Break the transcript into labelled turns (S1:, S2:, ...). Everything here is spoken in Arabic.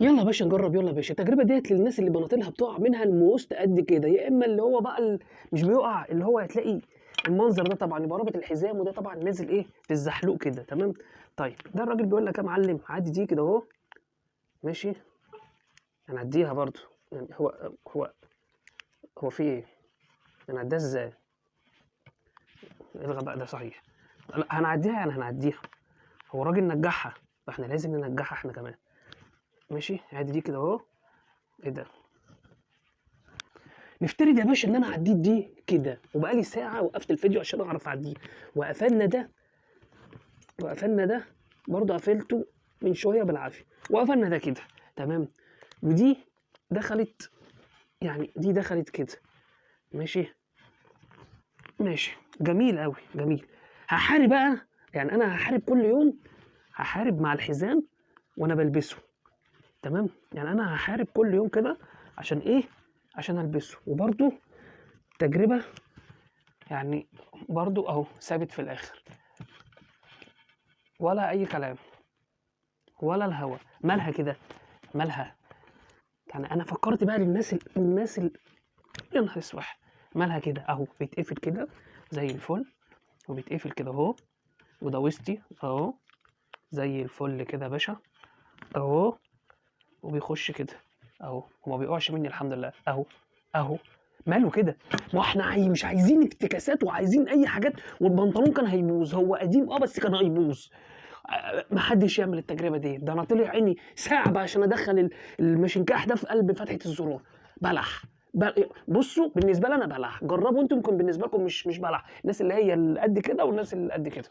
S1: يلا يا باشا نجرب، يلا يا باشا. التجربه ديت للناس اللي بناطيلها بتقع منها الموست قد كده، يا اما اللي هو بقى مش بيقع، اللي هو هتلاقي المنظر ده طبعا يبقى رابط الحزام، وده طبعا نازل ايه في الزحلوق كده. تمام. طيب ده الراجل بيقول لك يا معلم عادي دي كده اهو، ماشي. هنعديها برضو يعني. هو في ايه؟ هنعديها ازاي؟ ايه الغباء ده صحيح؟ لا هنعديها يعني هنعديها. هو الراجل نجحها، فاحنا لازم ننجحها احنا كمان. ماشي عادي دي كده اهو. ايه ده؟ نفترض يا باشا ان انا عديت دي كده، وبقالي ساعه وقفت الفيديو عشان اعرف اعديه، وقفلنا ده برضه قفلته من شويه بالعافيه، وقفلنا ده كده. تمام. ودي دخلت، يعني دي دخلت كده. ماشي جميل قوي جميل. هحارب بقى، يعني انا هحارب كل يوم، هحارب مع الحزام وانا بلبسه. تمام. يعني انا هحارب كل يوم كده عشان ايه؟ عشان البسه. وبرضه تجربه يعني، برضو اهو ثابت في الاخر، ولا اي كلام ولا الهوا. مالها كده؟ مالها؟ يعني انا فكرت بقى للناس يا نهار اسوح. مالها كده؟ اهو بيتقفل كده زي الفل، وبيتقفل كده اهو، وده وسطي اهو زي الفل كده يا باشا اهو، وبيخش كده اهو، وما بيقعش مني الحمد لله اهو. ماله كده؟ ما احنا مش عايزين افتكاسات وعايزين اي حاجات، والبنطلون كان هيبوظ، هو قديم بس كان هيبوظ. ما حدش يعمل التجربه دي. ده انا طلع عيني ساعه بقى عشان ادخل المشنكاح ده في قلب فتحه الزرار. بلح. بصوا بالنسبه لي انا بلح، جربوا انتم، يمكن بالنسبه لكم مش بلح. الناس اللي هي اللي قد كده والناس اللي قد كده.